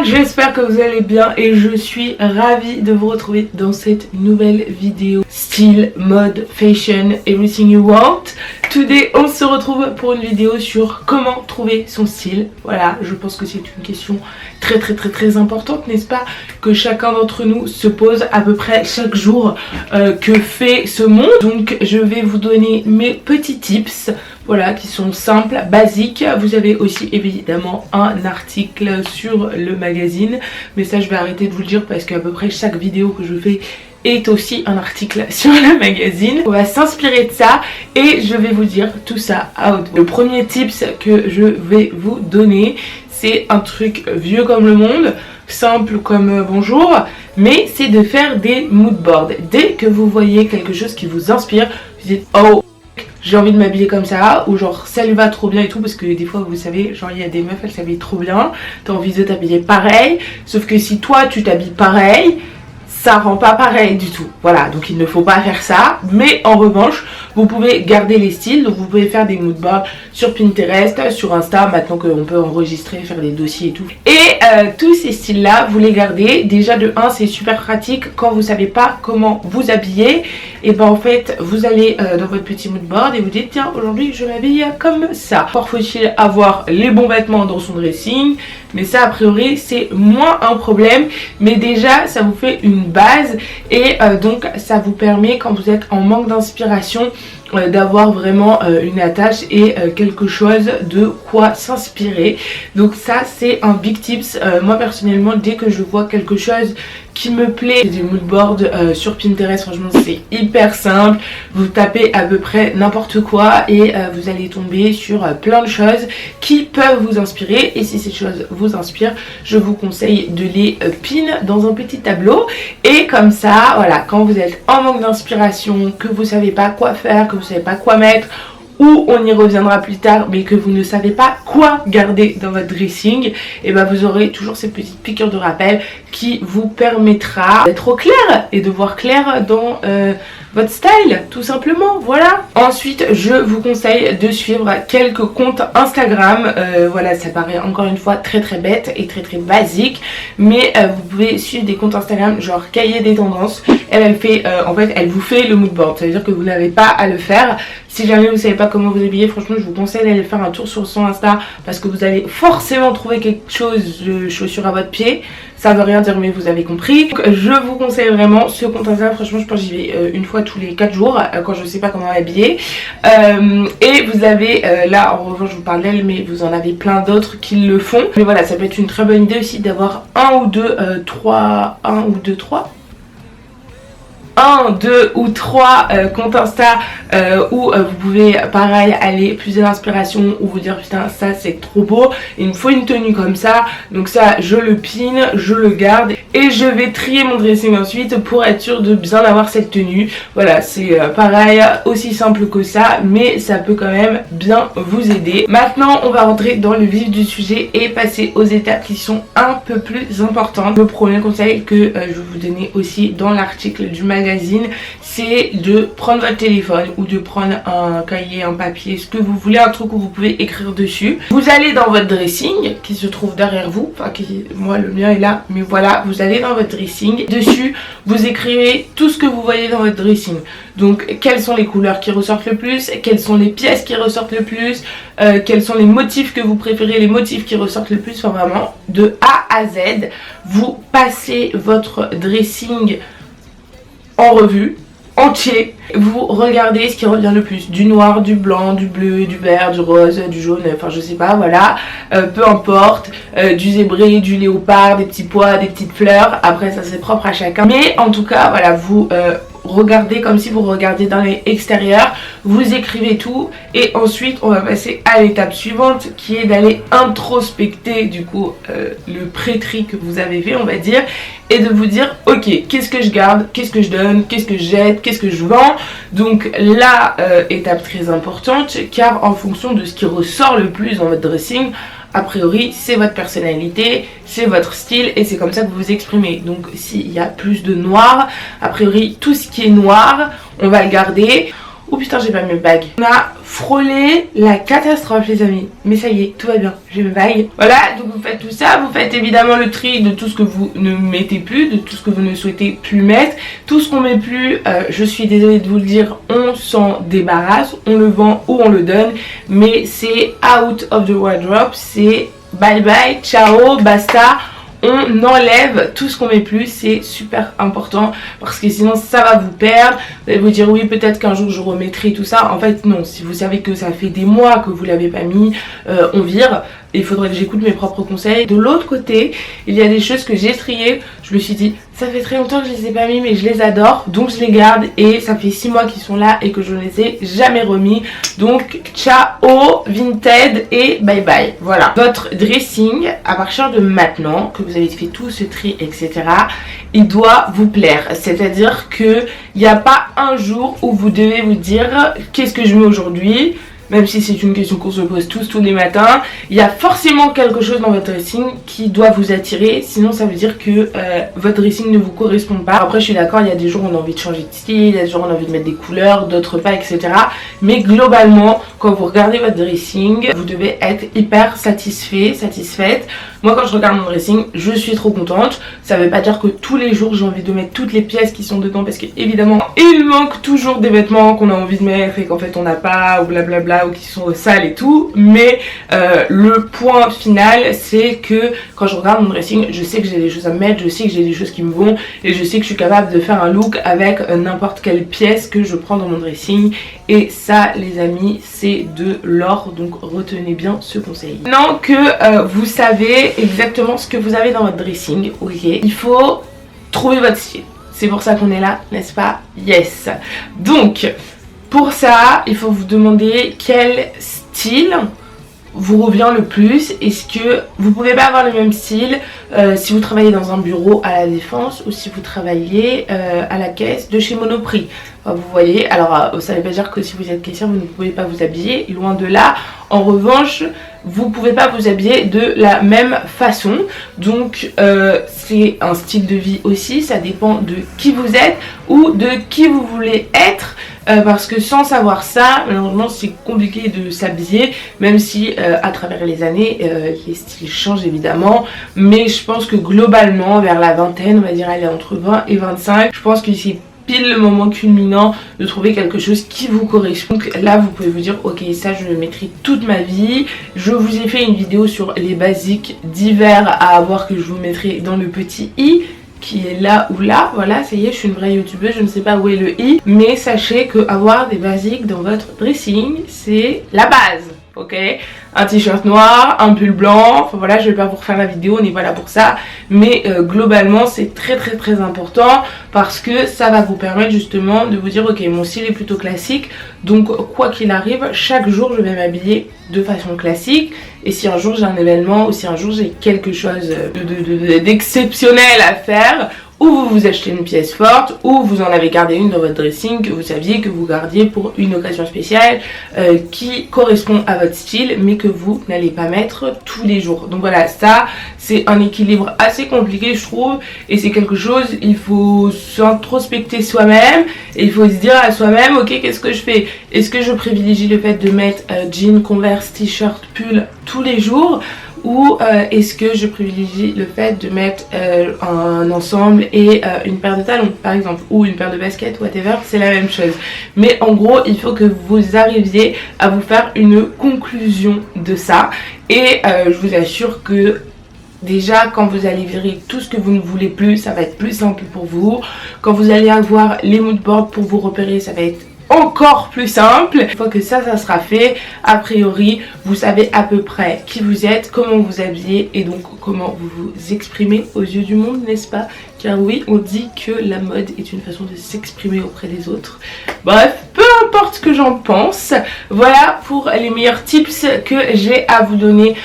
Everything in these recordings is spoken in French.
j'espère que vous allez bien et je suis ravie de vous retrouver dans cette nouvelle vidéo style, mode, fashion, everything you want. Today, on se retrouve pour une vidéo sur comment trouver son style. Voilà, je pense que c'est une question très importante, n'est-ce pas, que chacun d'entre nous se pose à peu près chaque jour que fait ce monde. Donc je vais vous donner mes petits tips, voilà, qui sont simples, basiques. Vous avez aussi évidemment un article sur le magazine, mais ça je vais arrêter de vous le dire parce qu'à peu près chaque vidéo que je fais est aussi un article sur le magazine. On va s'inspirer de ça et je vais vous dire tout ça à haute voix. Le premier tips que je vais vous donner, c'est un truc vieux comme le monde, simple comme bonjour, mais c'est de faire des mood boards. Dès que vous voyez quelque chose qui vous inspire, vous dites oh, j'ai envie de m'habiller comme ça, ou genre ça lui va trop bien et tout, parce que des fois vous savez, genre il y a des meufs, elles s'habillent trop bien, t'as envie de t'habiller pareil, sauf que si toi tu t'habilles pareil, ça rend pas pareil du tout. Voilà, donc il ne faut pas faire ça, mais en revanche vous pouvez garder les styles. Donc vous pouvez faire des mood boards sur Pinterest, sur Insta, maintenant qu'on peut enregistrer, faire des dossiers et tout. Et tous ces styles là, vous les gardez. Déjà de 1, c'est super pratique quand vous savez pas comment vous habiller. Et ben en fait vous allez dans votre petit mood board et vous dites tiens, aujourd'hui je m'habille comme ça. Encore faut-il avoir les bons vêtements dans son dressing, mais ça a priori c'est moins un problème, mais déjà ça vous fait une base et donc ça vous permet, quand vous êtes en manque d'inspiration, d'avoir vraiment une attache et quelque chose de quoi s'inspirer. Donc ça c'est un big tips. Moi personnellement, dès que je vois quelque chose qui me plaît, des mood boards sur Pinterest, franchement c'est hyper simple. Vous tapez à peu près n'importe quoi et vous allez tomber sur plein de choses qui peuvent vous inspirer, et si ces choses vous inspirent, je vous conseille de les pin dans un petit tableau, et comme ça voilà, quand vous êtes en manque d'inspiration, que vous savez pas quoi faire, que vous savez pas quoi mettre, ou on y reviendra plus tard, mais que vous ne savez pas quoi garder dans votre dressing, et ben vous aurez toujours cette petite piqûre de rappel qui vous permettra d'être au clair et de voir clair dans votre style, tout simplement. Voilà. Ensuite, je vous conseille de suivre quelques comptes Instagram. Voilà, ça paraît encore une fois très bête et très basique, mais vous pouvez suivre des comptes Instagram genre Cahier des tendances. Elle fait en fait elle vous fait le mood board, ça veut dire que vous n'avez pas à le faire. Si jamais vous savez pas comment vous habiller, franchement je vous conseille d'aller faire un tour sur son Insta, parce que vous allez forcément trouver quelque chose de chaussure à votre pied. Ça veut rien dire, mais vous avez compris. Donc, je vous conseille vraiment ce compte Instagram. Franchement je pense que j'y vais une fois tous les 4 jours quand je sais pas comment m'habiller. Et vous avez là en revanche je vous parle d'elle, mais vous en avez plein d'autres qui le font. Mais voilà, ça peut être une très bonne idée aussi d'avoir un ou deux, trois ou trois comptes Insta où vous pouvez pareil aller puiser l'inspiration, ou vous dire putain ça c'est trop beau, il me faut une tenue comme ça, donc ça je le pin, je le garde et je vais trier mon dressing ensuite pour être sûr de bien avoir cette tenue. Voilà, c'est pareil, aussi simple que ça, mais ça peut quand même bien vous aider. Maintenant on va rentrer dans le vif du sujet et passer aux étapes qui sont un peu plus importantes. Le premier conseil que je vais vous donner aussi dans l'article du magazine, c'est de prendre votre téléphone ou de prendre un cahier, un papier, ce que vous voulez, un truc où vous pouvez écrire dessus. Vous allez dans votre dressing qui se trouve derrière vous, enfin moi le mien est là, mais voilà, vous allez dans votre dressing, dessus vous écrivez tout ce que vous voyez dans votre dressing. Donc quelles sont les couleurs qui ressortent le plus, quelles sont les pièces qui ressortent le plus, quels sont les motifs que vous préférez, les motifs qui ressortent le plus, enfin vraiment de A à Z. Vous passez votre dressing en revue, entier, vous regardez ce qui revient le plus, du noir, du blanc, du bleu, du vert, du rose, du jaune, enfin je sais pas, voilà, peu importe, du zébré, du léopard, des petits pois, des petites fleurs, après ça c'est propre à chacun, mais en tout cas voilà, vous regardez comme si vous regardiez dans l'extérieur, vous écrivez tout, et ensuite on va passer à l'étape suivante qui est d'aller introspecter du coup le pré-tri que vous avez fait, on va dire, et de vous dire ok, qu'est-ce que je garde, qu'est-ce que je donne, qu'est-ce que je jette, qu'est-ce que je vends. Donc la étape très importante, car en fonction de ce qui ressort le plus dans votre dressing, a priori c'est votre personnalité, c'est votre style, et c'est comme ça que vous vous exprimez. Donc s'il y a plus de noir, a priori tout ce qui est noir on va le garder, Oh putain, j'ai pas mes bagues. On a frôlé la catastrophe les amis. Mais ça y est, tout va bien, j'ai mes bagues. Voilà, donc vous faites tout ça. Vous faites évidemment le tri de tout ce que vous ne mettez plus, de tout ce que vous ne souhaitez plus mettre. Tout ce qu'on met plus, je suis désolée de vous le dire, on s'en débarrasse. On le vend ou on le donne. Mais c'est out of the wardrobe. C'est bye bye, ciao, basta. On enlève tout ce qu'on met plus, c'est super important parce que sinon ça va vous perdre. Vous allez vous dire oui, peut-être qu'un jour je remettrai tout ça. En fait non, si vous savez que ça fait des mois que vous l'avez pas mis, on vire. Il faudrait que j'écoute mes propres conseils. De l'autre côté, il y a des choses que j'ai triées. Je me suis dit, ça fait très longtemps que je les ai pas mis, mais je les adore. Donc je les garde et ça fait 6 mois qu'ils sont là et que je ne les ai jamais remis. Donc ciao, Vinted et bye bye. Voilà. Votre dressing, à partir de maintenant, que vous avez fait tout ce tri, etc., il doit vous plaire. C'est-à-dire qu'il n'y a pas un jour où vous devez vous dire, qu'est-ce que je mets aujourd'hui ? Même si c'est une question qu'on se pose tous les matins, il y a forcément quelque chose dans votre dressing qui doit vous attirer, sinon ça veut dire que votre dressing ne vous correspond pas. Après je suis d'accord, il y a des jours où on a envie de changer de style, il y a des jours où on a envie de mettre des couleurs, d'autres pas, etc. Mais globalement, quand vous regardez votre dressing, vous devez être hyper satisfait, satisfaite. Moi quand je regarde mon dressing, je suis trop contente. Ça veut pas dire que tous les jours j'ai envie de mettre toutes les pièces qui sont dedans, parce qu'évidemment il manque toujours des vêtements qu'on a envie de mettre et qu'en fait on n'a pas, ou blablabla, ou qui sont sales et tout. Mais le point final, c'est que quand je regarde mon dressing, je sais que j'ai des choses à mettre, je sais que j'ai des choses qui me vont, et je sais que je suis capable de faire un look avec n'importe quelle pièce que je prends dans mon dressing. Et ça les amis, c'est de l'or, donc retenez bien ce conseil. Maintenant que vous savez exactement ce que vous avez dans votre dressing, ok, il faut trouver votre style. C'est pour ça qu'on est là, n'est-ce pas? Yes. Donc pour ça, il faut vous demander quel style vous revient le plus. Est-ce que vous pouvez pas avoir le même style si vous travaillez dans un bureau à la Défense ou si vous travaillez à la caisse de chez Monoprix. Enfin, vous voyez, alors ça ne veut pas dire que si vous êtes caissière vous ne pouvez pas vous habiller, loin de là. En revanche, vous pouvez pas vous habiller de la même façon. Donc c'est un style de vie aussi, ça dépend de qui vous êtes ou de qui vous voulez être. Parce que sans savoir ça, malheureusement c'est compliqué de s'habiller, même si à travers les années les styles changent évidemment. Mais je pense que globalement vers la vingtaine, on va dire elle est entre 20 et 25, je pense que c'est pile le moment culminant de trouver quelque chose qui vous correspond. Donc là vous pouvez vous dire ok, ça je le mettrai toute ma vie. Je vous ai fait une vidéo sur les basiques d'hiver à avoir que je vous mettrai dans le petit i qui est là ou là. Voilà, ça y est, je suis une vraie youtubeuse, je ne sais pas où est le i, mais sachez que avoir des basiques dans votre dressing c'est la base. Ok, un t-shirt noir, un pull blanc, enfin voilà, je vais pas vous refaire la vidéo, on n'est pas là pour ça, mais globalement c'est très important parce que ça va vous permettre justement de vous dire ok, mon style est plutôt classique, donc quoi qu'il arrive, chaque jour je vais m'habiller de façon classique. Et si un jour j'ai un événement ou si un jour j'ai quelque chose d'exceptionnel à faire, ou vous vous achetez une pièce forte, ou vous en avez gardé une dans votre dressing que vous saviez que vous gardiez pour une occasion spéciale qui correspond à votre style mais que vous n'allez pas mettre tous les jours. Donc voilà, ça c'est un équilibre assez compliqué je trouve, et c'est quelque chose, il faut s'introspecter soi-même et il faut se dire à soi-même ok, qu'est-ce que je fais? Est-ce que je privilégie le fait de mettre jean, converse, t-shirt, pull tous les jours, ou est-ce que je privilégie le fait de mettre un ensemble et une paire de talons par exemple, ou une paire de baskets, whatever, c'est la même chose. Mais en gros il faut que vous arriviez à vous faire une conclusion de ça, et je vous assure que déjà quand vous allez virer tout ce que vous ne voulez plus, ça va être plus simple pour vous. Quand vous allez avoir les moodboards pour vous repérer, ça va être encore plus simple. Une fois que ça sera fait, a priori vous savez à peu près qui vous êtes, comment vous habillez et donc comment vous vous exprimez aux yeux du monde, n'est-ce pas? Car oui, on dit que la mode est une façon de s'exprimer auprès des autres. Bref, peu importe ce que j'en pense, voilà pour les meilleurs tips que j'ai à vous donner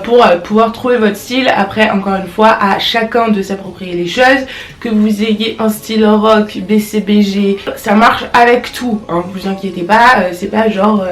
pour pouvoir trouver votre style. Après, encore une fois, à chacun de s'approprier les choses. Que vous ayez un style rock, BCBG, ça marche avec tout, hein, vous inquiétez pas, c'est pas genre,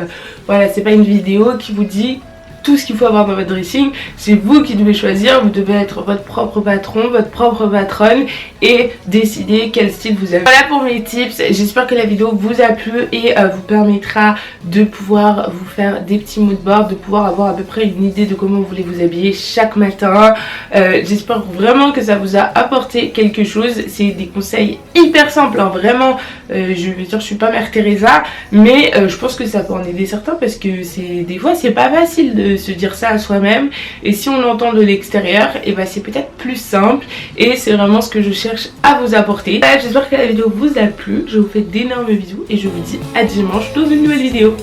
voilà, c'est pas une vidéo qui vous dit tout ce qu'il faut avoir dans votre dressing. C'est vous qui devez choisir, vous devez être votre propre patron, votre propre patronne et décider quel style vous avez. Voilà pour mes tips, j'espère que la vidéo vous a plu et vous permettra de pouvoir vous faire des petits mood boards, de pouvoir avoir à peu près une idée de comment vous voulez vous habiller chaque matin. J'espère vraiment que ça vous a apporté quelque chose. C'est des conseils hyper simples, hein, vraiment. Je veux dire, je suis pas Mère Teresa, mais je pense que ça peut en aider certains parce que des fois c'est pas facile de se dire ça à soi-même, et si on l'entend de l'extérieur, et ben c'est peut-être plus simple, et c'est vraiment ce que je cherche à vous apporter. J'espère que la vidéo vous a plu, je vous fais d'énormes bisous et je vous dis à dimanche dans une nouvelle vidéo.